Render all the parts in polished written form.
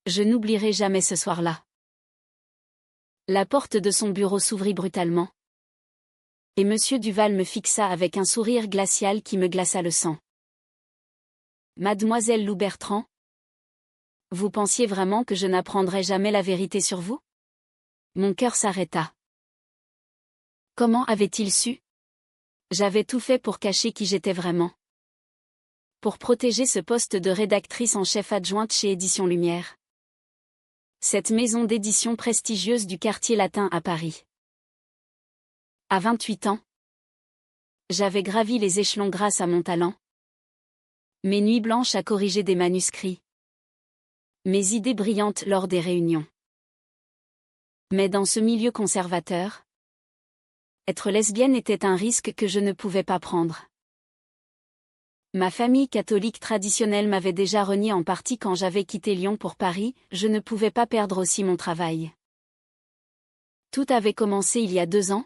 Je n'oublierai jamais ce soir-là. La porte de son bureau s'ouvrit brutalement. Et Monsieur Duval me fixa avec un sourire glacial qui me glaça le sang. Mademoiselle Lou Bertrand? Vous pensiez vraiment que je n'apprendrais jamais la vérité sur vous? Mon cœur s'arrêta. Comment avait-il su? J'avais tout fait pour cacher qui j'étais vraiment. Pour protéger ce poste de rédactrice en chef adjointe chez Éditions Lumière. Cette maison d'édition prestigieuse du quartier latin à Paris. À 28 ans, j'avais gravi les échelons grâce à mon talent. Mes nuits blanches à corriger des manuscrits. Mes idées brillantes lors des réunions. Mais dans ce milieu conservateur, être lesbienne était un risque que je ne pouvais pas prendre. Ma famille catholique traditionnelle m'avait déjà renié en partie quand j'avais quitté Lyon pour Paris, je ne pouvais pas perdre aussi mon travail. Tout avait commencé il y a 2 ans,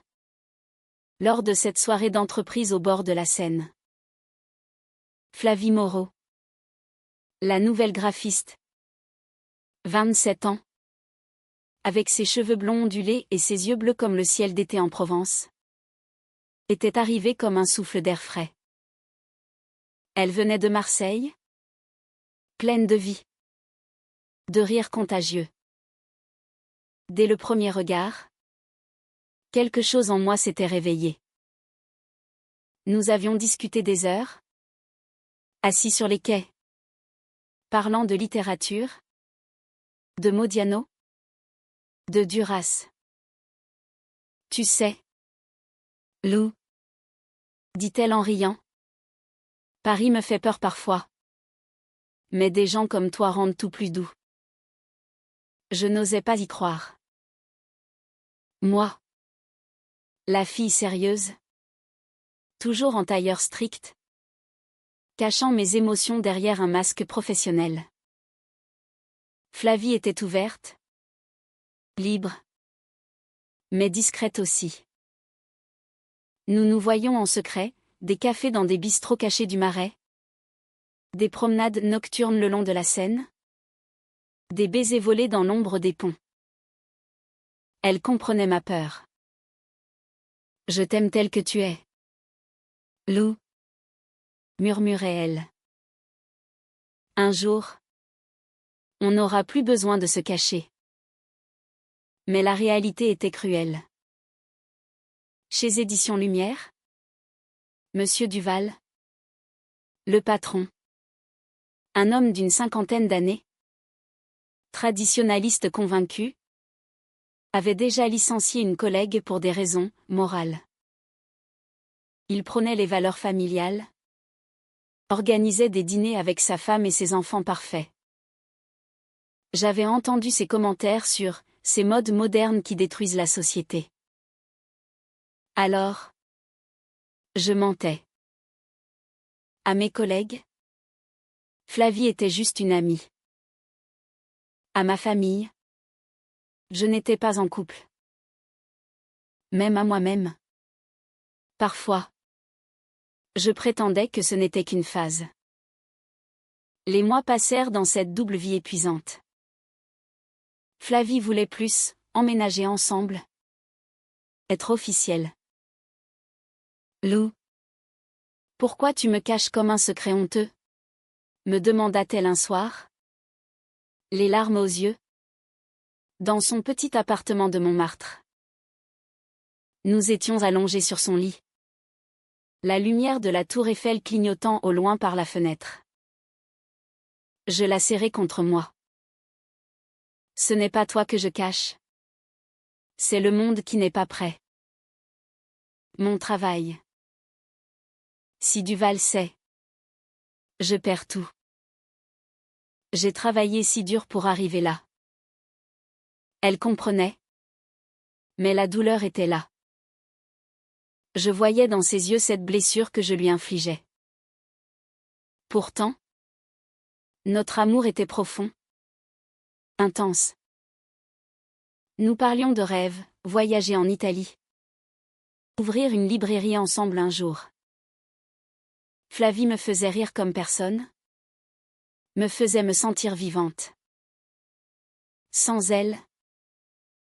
lors de cette soirée d'entreprise au bord de la Seine. Flavie Moreau. La nouvelle graphiste. 27 ans. Avec ses cheveux blonds ondulés et ses yeux bleus comme le ciel d'été en Provence, était arrivée comme un souffle d'air frais. Elle venait de Marseille, pleine de vie, de rire contagieux. Dès le premier regard, quelque chose en moi s'était réveillé. Nous avions discuté des heures, assis sur les quais, parlant de littérature, de Modiano, de Duras. Tu sais, Lou, dit-elle en riant, Paris me fait peur parfois. Mais des gens comme toi rendent tout plus doux. Je n'osais pas y croire. Moi, la fille sérieuse, toujours en tailleur strict, cachant mes émotions derrière un masque professionnel. Flavie était ouverte, libre, mais discrète aussi. Nous nous voyions en secret, des cafés dans des bistrots cachés du Marais, des promenades nocturnes le long de la Seine, des baisers volés dans l'ombre des ponts. Elle comprenait ma peur. Je t'aime telle que tu es, Lou, murmurait-elle. Un jour, on n'aura plus besoin de se cacher. Mais la réalité était cruelle. Chez Éditions Lumière, Monsieur Duval, le patron, un homme d'une 50aine d'années, traditionnaliste convaincu, avait déjà licencié une collègue pour des raisons morales. Il prônait les valeurs familiales, organisait des dîners avec sa femme et ses enfants parfaits. J'avais entendu ses commentaires sur ces modes modernes qui détruisent la société. Alors, je mentais. À mes collègues, Flavie était juste une amie. À ma famille, je n'étais pas en couple. Même à moi-même. Parfois, je prétendais que ce n'était qu'une phase. Les mois passèrent dans cette double vie épuisante. Flavie voulait plus, emménager ensemble. Être officielle. Lou, pourquoi tu me caches comme un secret honteux? Me demanda-t-elle un soir. Les larmes aux yeux. Dans son petit appartement de Montmartre. Nous étions allongés sur son lit. La lumière de la tour Eiffel clignotant au loin par la fenêtre. Je la serrai contre moi. Ce n'est pas toi que je cache. C'est le monde qui n'est pas prêt. Mon travail. Si Duval sait, je perds tout. J'ai travaillé si dur pour arriver là. Elle comprenait. Mais la douleur était là. Je voyais dans ses yeux cette blessure que je lui infligeais. Pourtant, notre amour était profond. Intense. Nous parlions de rêves, voyager en Italie. Ouvrir une librairie ensemble un jour. Flavie me faisait rire comme personne. Me faisait me sentir vivante. Sans elle,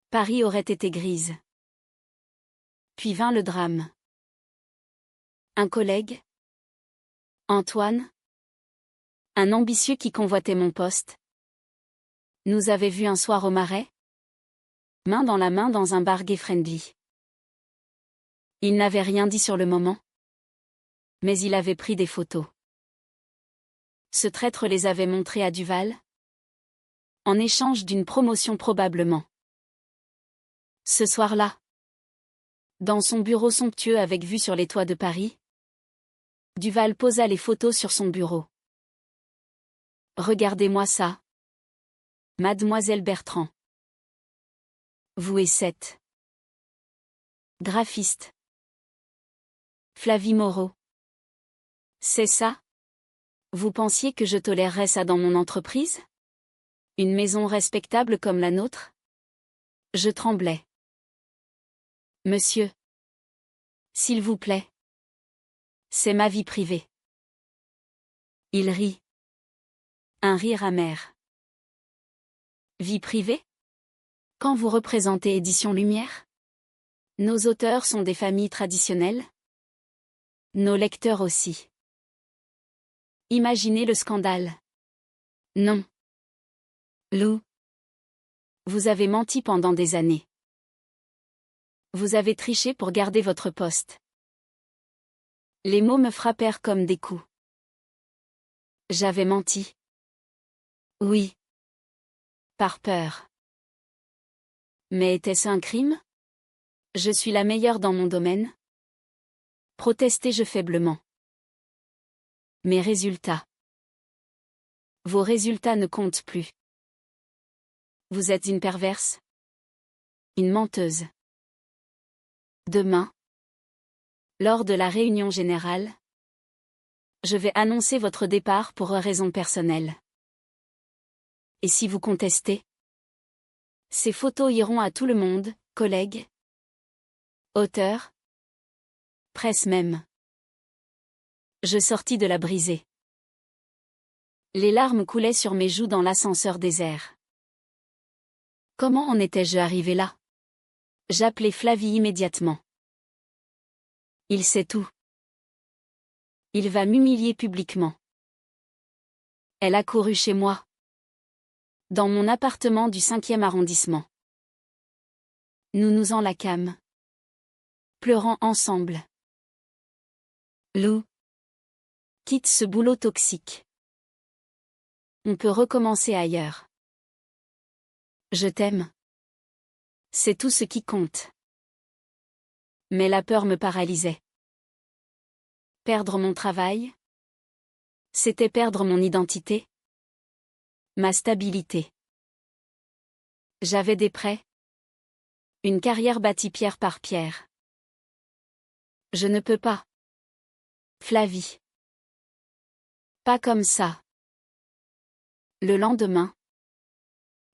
Paris aurait été grise. Puis vint le drame. Un collègue, Antoine, un ambitieux qui convoitait mon poste, nous avait vus un soir au Marais, main dans la main dans un bar gay-friendly. Il n'avait rien dit sur le moment, mais il avait pris des photos. Ce traître les avait montrées à Duval, en échange d'une promotion probablement. Ce soir-là, dans son bureau somptueux avec vue sur les toits de Paris, Duval posa les photos sur son bureau. Regardez-moi ça. Mademoiselle Bertrand. Vous et Seth. Graphiste. Flavie Moreau. C'est ça? Vous pensiez que je tolérerais ça dans mon entreprise? Une maison respectable comme la nôtre? Je tremblais. Monsieur. S'il vous plaît. C'est ma vie privée. Il rit. Un rire amer. Vie privée? Quand vous représentez Éditions Lumière? Nos auteurs sont des familles traditionnelles? Nos lecteurs aussi. Imaginez le scandale. Non. Lou. Vous avez menti pendant des années. Vous avez triché pour garder votre poste. Les mots me frappèrent comme des coups. J'avais menti. Oui. Par peur. Mais était-ce un crime? Je suis la meilleure dans mon domaine? Protestai-je faiblement. Mes résultats. Vos résultats ne comptent plus. Vous êtes une perverse? Une menteuse. Demain, lors de la réunion générale, je vais annoncer votre départ pour raisons personnelles. Et si vous contestez? Ces photos iront à tout le monde, collègues, auteurs, presse même. Je sortis de la brisée. Les larmes coulaient sur mes joues dans l'ascenseur désert. Comment en étais-je arrivé là? J'appelai Flavie immédiatement. Il sait tout. Il va m'humilier publiquement. Elle accourut chez moi. Dans mon appartement du 5e arrondissement. Nous nous enlacâmes. Pleurant ensemble. Lou. Quitte ce boulot toxique. On peut recommencer ailleurs. Je t'aime. C'est tout ce qui compte. Mais la peur me paralysait. Perdre mon travail? C'était perdre mon identité? Ma stabilité. J'avais des prêts. Une carrière bâtie pierre par pierre. Je ne peux pas. Flavie. Pas comme ça. Le lendemain,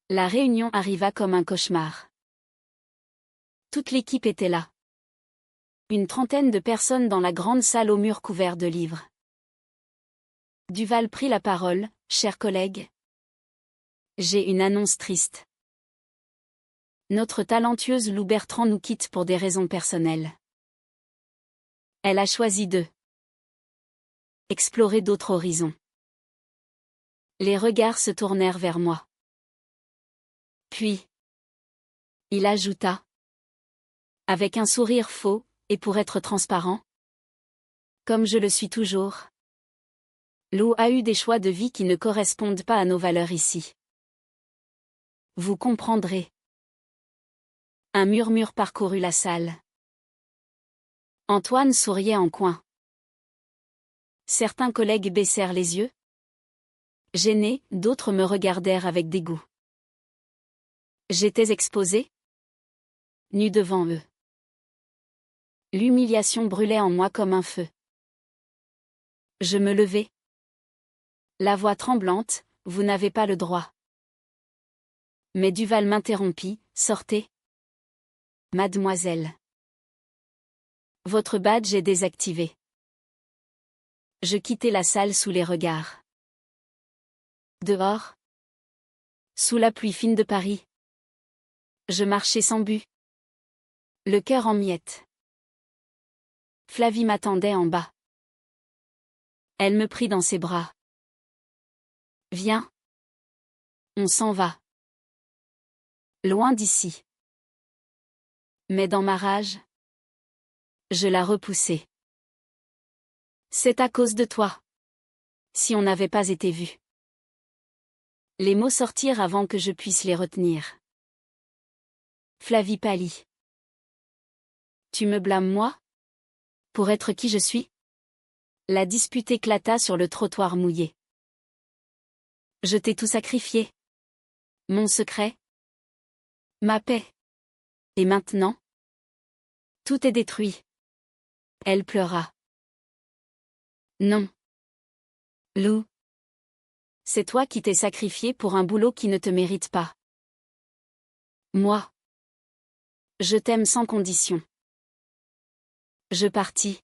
la réunion arriva comme un cauchemar. Toute l'équipe était là. Une trentaine de personnes dans la grande salle aux murs couverts de livres. Duval prit la parole, chers collègues. J'ai une annonce triste. Notre talentueuse Lou Bertrand nous quitte pour des raisons personnelles. Elle a choisi de explorer d'autres horizons. Les regards se tournèrent vers moi. Puis, il ajouta, avec un sourire faux, et pour être transparent, comme je le suis toujours, Lou a eu des choix de vie qui ne correspondent pas à nos valeurs ici. Vous comprendrez. Un murmure parcourut la salle. Antoine souriait en coin. Certains collègues baissèrent les yeux. Gênés, d'autres me regardèrent avec dégoût. J'étais exposée, nue devant eux. L'humiliation brûlait en moi comme un feu. Je me levai. La voix tremblante, vous n'avez pas le droit. Mais Duval m'interrompit, sortez. Mademoiselle. Votre badge est désactivé. Je quittai la salle sous les regards. Dehors. Sous la pluie fine de Paris. Je marchais sans but. Le cœur en miettes. Flavie m'attendait en bas. Elle me prit dans ses bras. Viens. On s'en va. Loin d'ici. Mais dans ma rage, je la repoussai. C'est à cause de toi. Si on n'avait pas été vus. Les mots sortirent avant que je puisse les retenir. Flavie pâlit. Tu me blâmes moi? Pour être qui je suis? La dispute éclata sur le trottoir mouillé. Je t'ai tout sacrifié. Mon secret. Ma paix. Et maintenant? Tout est détruit. Elle pleura. Non. Lou. C'est toi qui t'es sacrifié pour un boulot qui ne te mérite pas. Moi. Je t'aime sans condition. Je partis.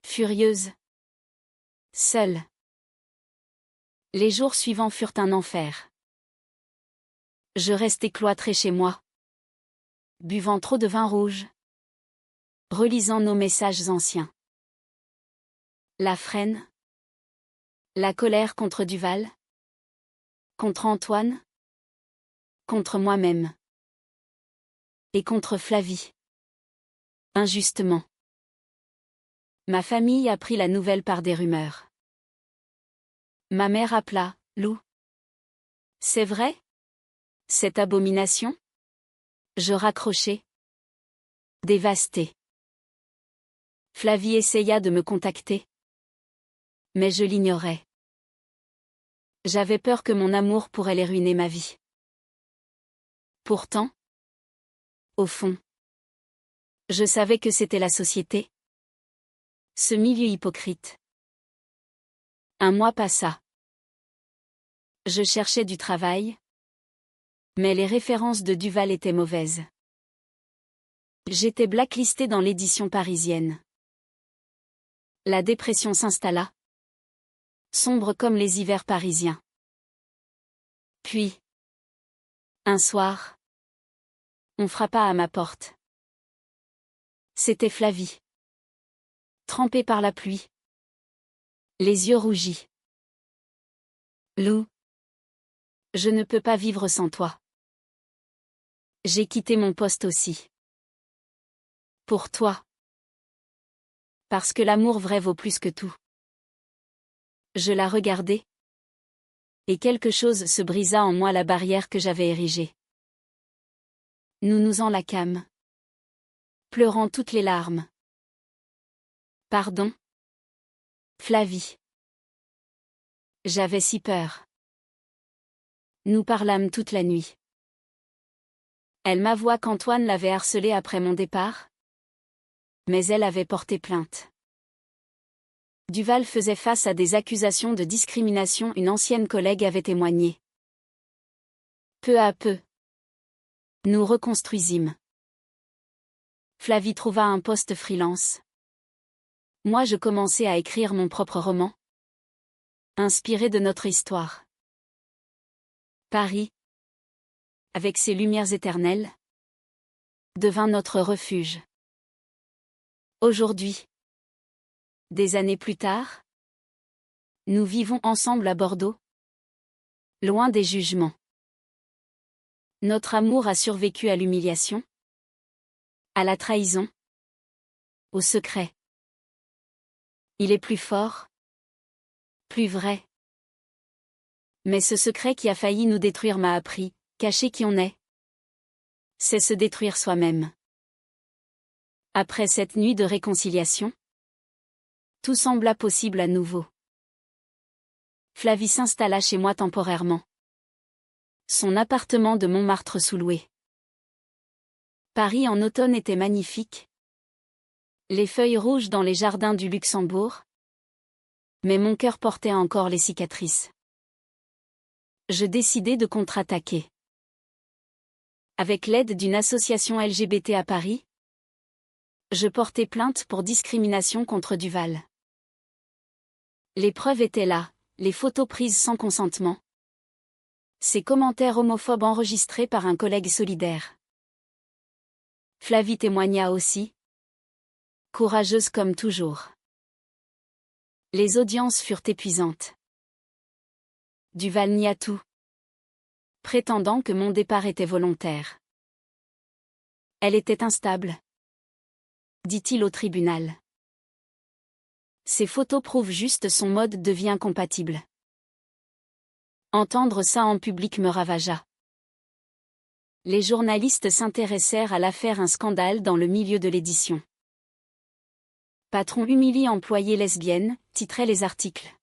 Furieuse. Seule. Les jours suivants furent un enfer. Je restai cloîtrée chez moi. Buvant trop de vin rouge. Relisant nos messages anciens. La frêne. La colère contre Duval. Contre Antoine. Contre moi-même. Et contre Flavie. Injustement. Ma famille apprit la nouvelle par des rumeurs. Ma mère appela, Lou. C'est vrai? Cette abomination? Je raccrochai. Dévastée. Flavie essaya de me contacter. Mais je l'ignorais. J'avais peur que mon amour pourrait les ruiner ma vie. Pourtant, au fond, je savais que c'était la société. Ce milieu hypocrite. Un mois passa. Je cherchais du travail. Mais les références de Duval étaient mauvaises. J'étais blacklistée dans l'édition parisienne. La dépression s'installa. Sombre comme les hivers parisiens. Puis, un soir, on frappa à ma porte. C'était Flavie. Trempée par la pluie. Les yeux rougis. Lou. Je ne peux pas vivre sans toi. J'ai quitté mon poste aussi. Pour toi. Parce que l'amour vrai vaut plus que tout. Je la regardai. Et quelque chose se brisa en moi, la barrière que j'avais érigée. Nous nous enlaquâmes. Pleurant toutes les larmes. Pardon. Flavie. J'avais si peur. Nous parlâmes toute la nuit. Elle m'avoua qu'Antoine l'avait harcelée après mon départ. Mais elle avait porté plainte. Duval faisait face à des accusations de discrimination, une ancienne collègue avait témoigné. Peu à peu, nous reconstruisîmes. Flavie trouva un poste freelance. Moi je commençai à écrire mon propre roman. Inspiré de notre histoire. Paris, avec ses lumières éternelles, devint notre refuge. Aujourd'hui, des années plus tard, nous vivons ensemble à Bordeaux, loin des jugements. Notre amour a survécu à l'humiliation, à la trahison, au secret. Il est plus fort, plus vrai. Mais ce secret qui a failli nous détruire m'a appris, cacher qui on est, c'est se détruire soi-même. Après cette nuit de réconciliation, tout sembla possible à nouveau. Flavie s'installa chez moi temporairement. Son appartement de Montmartre sous-loué. Paris en automne était magnifique. Les feuilles rouges dans les jardins du Luxembourg. Mais mon cœur portait encore les cicatrices. Je décidai de contre-attaquer. Avec l'aide d'une association LGBT à Paris, je portai plainte pour discrimination contre Duval. Les preuves étaient là, les photos prises sans consentement. Ces commentaires homophobes enregistrés par un collègue solidaire. Flavie témoigna aussi. Courageuse comme toujours. Les audiences furent épuisantes. Duval nia tout, prétendant que mon départ était volontaire. Elle était instable, dit-il au tribunal. Ces photos prouvent juste son mode de vie incompatible. Entendre ça en public me ravagea. Les journalistes s'intéressèrent à l'affaire, un scandale dans le milieu de l'édition. Patron humilie employée lesbienne, titraient les articles.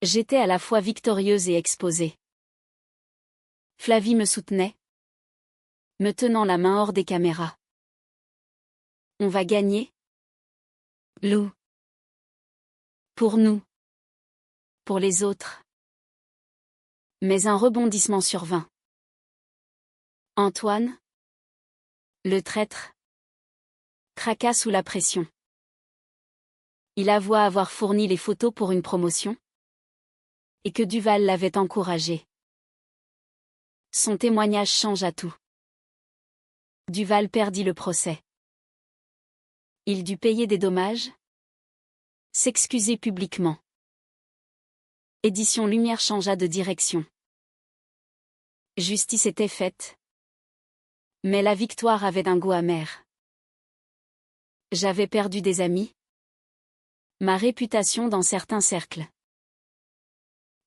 J'étais à la fois victorieuse et exposée. Flavie me soutenait, me tenant la main hors des caméras. On va gagner, Lou. Pour nous. Pour les autres. Mais un rebondissement survint. Antoine, le traître, craqua sous la pression. Il avoua avoir fourni les photos pour une promotion, et que Duval l'avait encouragé. Son témoignage changea tout. Duval perdit le procès. Il dut payer des dommages, s'excuser publiquement. Édition Lumière changea de direction. Justice était faite. Mais la victoire avait un goût amer. J'avais perdu des amis, ma réputation dans certains cercles,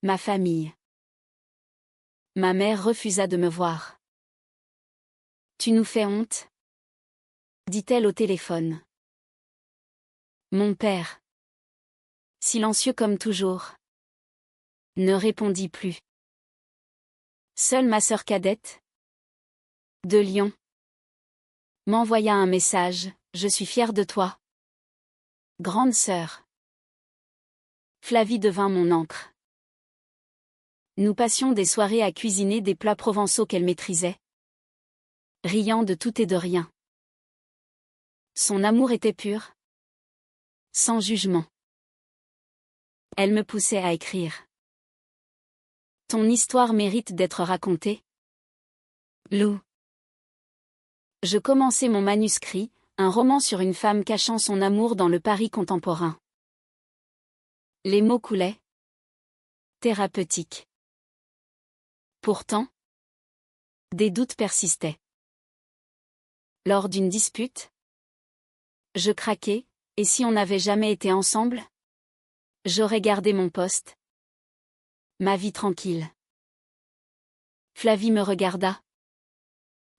ma famille. Ma mère refusa de me voir. Tu nous fais honte, dit-elle au téléphone. Mon père, silencieux comme toujours, ne répondit plus. Seule ma sœur cadette, de Lyon, m'envoya un message: je suis fière de toi, grande sœur. Flavie devint mon ancre. Nous passions des soirées à cuisiner des plats provençaux qu'elle maîtrisait, riant de tout et de rien. Son amour était pur, sans jugement. Elle me poussait à écrire. Ton histoire mérite d'être racontée, Lou. Je commençais mon manuscrit, un roman sur une femme cachant son amour dans le Paris contemporain. Les mots coulaient. Thérapeutique. Pourtant, des doutes persistaient. Lors d'une dispute, je craquai, et si on n'avait jamais été ensemble? J'aurais gardé mon poste. Ma vie tranquille. Flavie me regarda.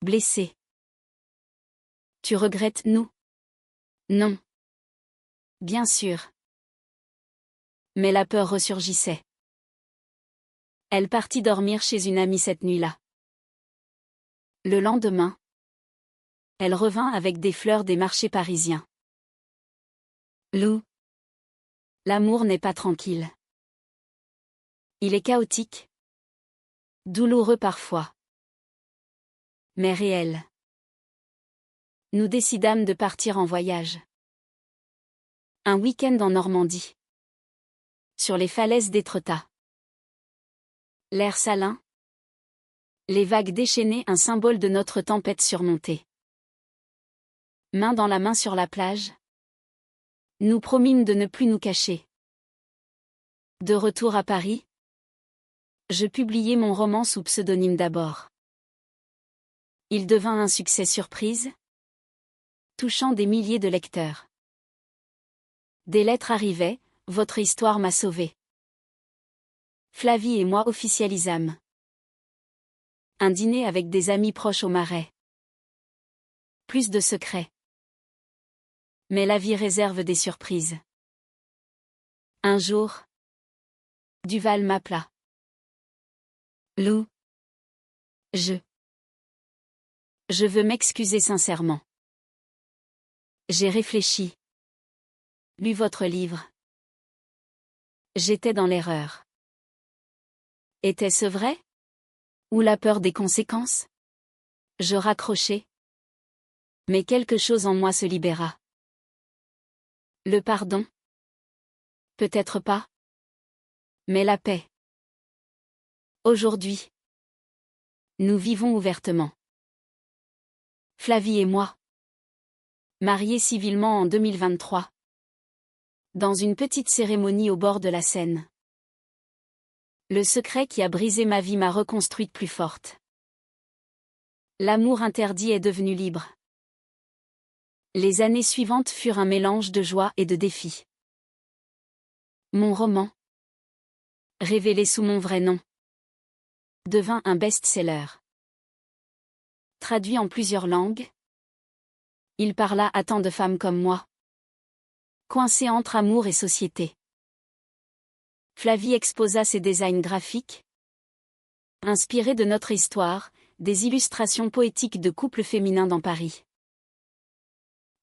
Blessée. Tu regrettes nous? Non. Bien sûr. Mais la peur ressurgissait. Elle partit dormir chez une amie cette nuit-là. Le lendemain, elle revint avec des fleurs des marchés parisiens. Lou. L'amour n'est pas tranquille. Il est chaotique. Douloureux parfois. Mais réel. Nous décidâmes de partir en voyage. Un week-end en Normandie. Sur les falaises d'Étretat. L'air salin. Les vagues déchaînées, un symbole de notre tempête surmontée. Main dans la main sur la plage. Nous promîmes de ne plus nous cacher. De retour à Paris, je publiai mon roman sous pseudonyme d'abord. Il devint un succès surprise, touchant des milliers de lecteurs. Des lettres arrivaient: votre histoire m'a sauvé. Flavie et moi officialisâmes. Un dîner avec des amis proches au Marais. Plus de secrets. Mais la vie réserve des surprises. Un jour, Duval m'appela. Lou. Je veux m'excuser sincèrement. J'ai réfléchi. Lu votre livre. J'étais dans l'erreur. Était-ce vrai? Ou la peur des conséquences? Je raccrochai. Mais quelque chose en moi se libéra. Le pardon? Peut-être pas. Mais la paix. Aujourd'hui, nous vivons ouvertement. Flavie et moi. Mariés civilement en 2023. Dans une petite cérémonie au bord de la Seine. Le secret qui a brisé ma vie m'a reconstruite plus forte. L'amour interdit est devenu libre. Les années suivantes furent un mélange de joie et de défis. Mon roman, révélé sous mon vrai nom, devint un best-seller. Traduit en plusieurs langues, il parla à tant de femmes comme moi, coincées entre amour et société. Flavie exposa ses designs graphiques, inspirés de notre histoire, des illustrations poétiques de couples féminins dans Paris.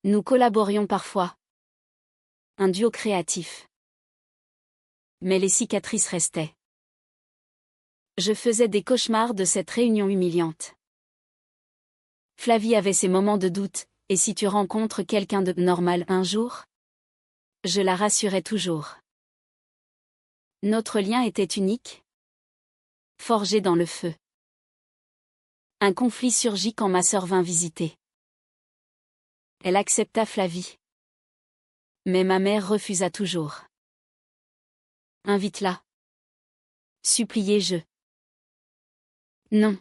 Nous collaborions parfois. Un duo créatif. Mais les cicatrices restaient. Je faisais des cauchemars de cette réunion humiliante. Flavie avait ses moments de doute, et si tu rencontres quelqu'un de normal un jour? Je la rassurais toujours. Notre lien était unique. Forgé dans le feu. Un conflit surgit quand ma sœur vint visiter. Elle accepta Flavie. Mais ma mère refusa toujours. Invite-la. Suppliai-je. Non.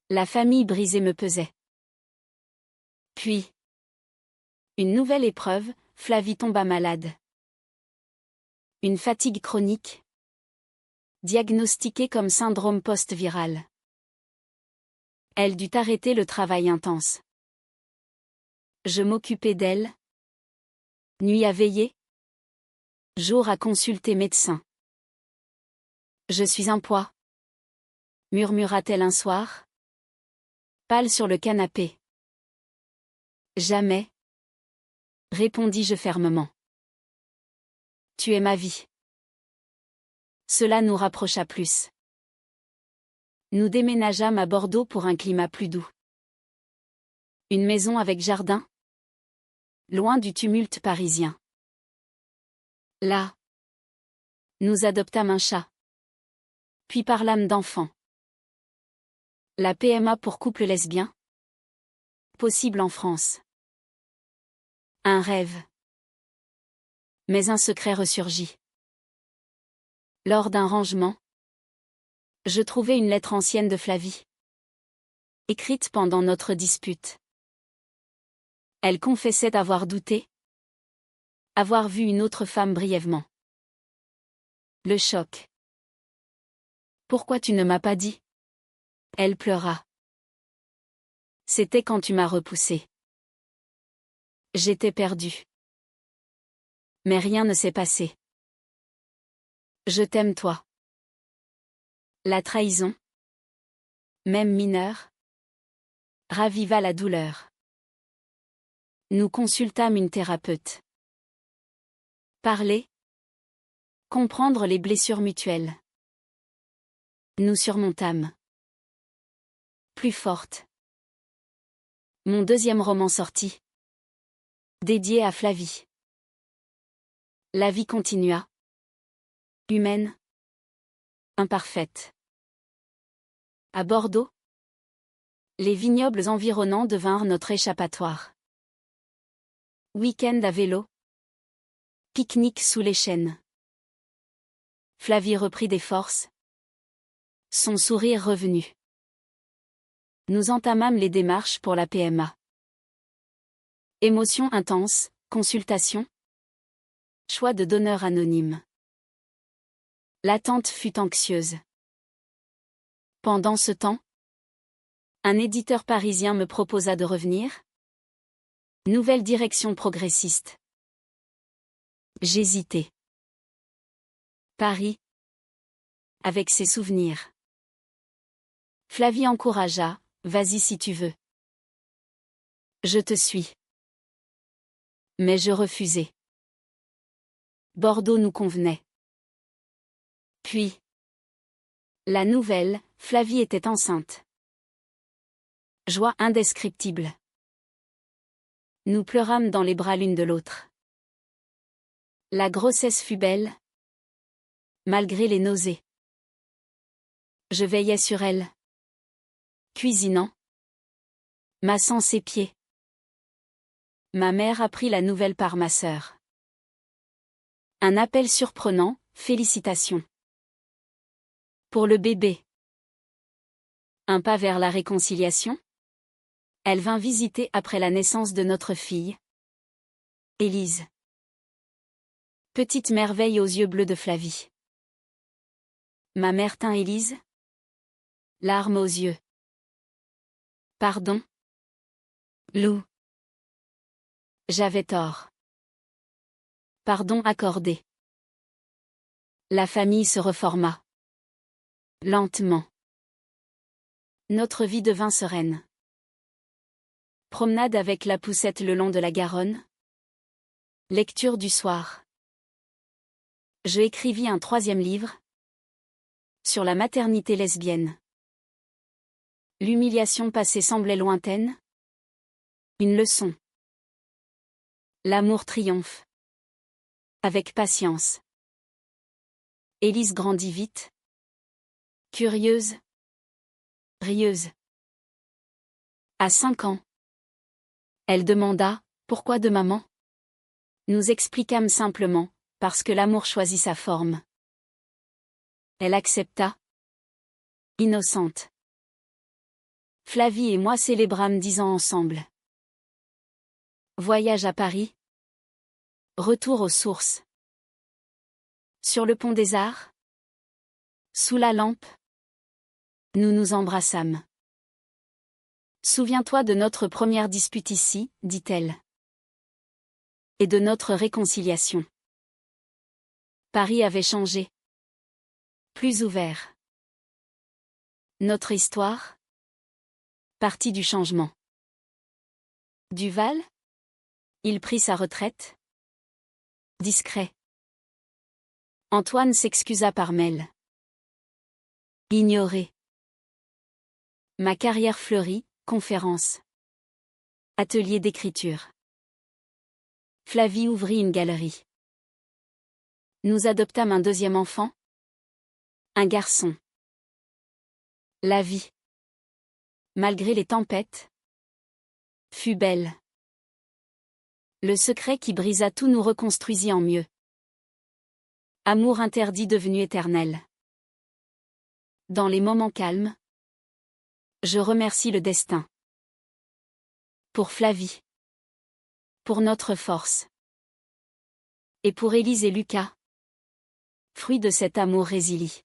La famille brisée me pesait. Puis, une nouvelle épreuve, Flavie tomba malade. Une fatigue chronique. Diagnostiquée comme syndrome post-viral. Elle dut arrêter le travail intense. Je m'occupais d'elle. Nuit à veiller. Jour à consulter médecin. Je suis un poids. Murmura-t-elle un soir. Pâle sur le canapé. Jamais. Répondis-je fermement. Tu es ma vie. Cela nous rapprocha plus. Nous déménageâmes à Bordeaux pour un climat plus doux. Une maison avec jardin. Loin du tumulte parisien. Là. Nous adoptâmes un chat. Puis parlâmes d'enfants. La PMA pour couple lesbien. Possible en France. Un rêve. Mais un secret ressurgit. Lors d'un rangement, je trouvai une lettre ancienne de Flavie. Écrite pendant notre dispute. Elle confessait avoir douté. Avoir vu une autre femme brièvement. Le choc. Pourquoi tu ne m'as pas dit? Elle pleura. C'était quand tu m'as repoussé. J'étais perdue. Mais rien ne s'est passé. Je t'aime toi. La trahison, même mineure, raviva la douleur. Nous consultâmes une thérapeute. Parler. Comprendre les blessures mutuelles. Nous surmontâmes. Plus forte. Mon deuxième roman sorti. Dédié à Flavie. La vie continua. Humaine. Imparfaite. À Bordeaux. Les vignobles environnants devinrent notre échappatoire. Week-end à vélo. Pique-nique sous les chênes. Flavie reprit des forces. Son sourire revenu. Nous entamâmes les démarches pour la PMA. Émotion intense, consultation. Choix de donneur anonyme. L'attente fut anxieuse. Pendant ce temps, un éditeur parisien me proposa de revenir. Nouvelle direction progressiste. J'hésitais. Paris. Avec ses souvenirs. Flavie encouragea, vas-y si tu veux. Je te suis. Mais je refusai. Bordeaux nous convenait. Puis. La nouvelle, Flavie était enceinte. Joie indescriptible. Nous pleurâmes dans les bras l'une de l'autre. La grossesse fut belle. Malgré les nausées. Je veillais sur elle. Cuisinant. Massant ses pieds. Ma mère apprit la nouvelle par ma sœur. Un appel surprenant, félicitations. Pour le bébé. Un pas vers la réconciliation? Elle vint visiter après la naissance de notre fille. Élise. Petite merveille aux yeux bleus de Flavie. Ma mère tint Élise. Larmes aux yeux. Pardon. Lou. J'avais tort. Pardon accordé. La famille se reforma. Lentement. Notre vie devint sereine. Promenade avec la poussette le long de la Garonne. Lecture du soir. Je écrivis un 3e livre. Sur la maternité lesbienne. L'humiliation passée semblait lointaine. Une leçon. L'amour triomphe. Avec patience. Élise grandit vite. Curieuse. Rieuse. À 5 ans. Elle demanda, pourquoi de maman? Nous expliquâmes simplement, parce que l'amour choisit sa forme. Elle accepta. Innocente. Flavie et moi célébrâmes 10 ans ensemble. Voyage à Paris. Retour aux sources. Sur le pont des Arts. Sous la lampe. Nous nous embrassâmes. Souviens-toi de notre première dispute ici, dit-elle. Et de notre réconciliation. Paris avait changé. Plus ouvert. Notre histoire. Partie du changement. Duval? Il prit sa retraite. Discret. Antoine s'excusa par mail. Ignoré. Ma carrière fleurit, conférence. Atelier d'écriture. Flavie ouvrit une galerie. Nous adoptâmes un 2e enfant. Un garçon. La vie. Malgré les tempêtes. Fut belle. Le secret qui brisa tout nous reconstruisit en mieux. Amour interdit devenu éternel. Dans les moments calmes. Je remercie le destin. Pour Flavie. Pour notre force. Et pour Élise et Lucas. Fruit de cet amour résilie.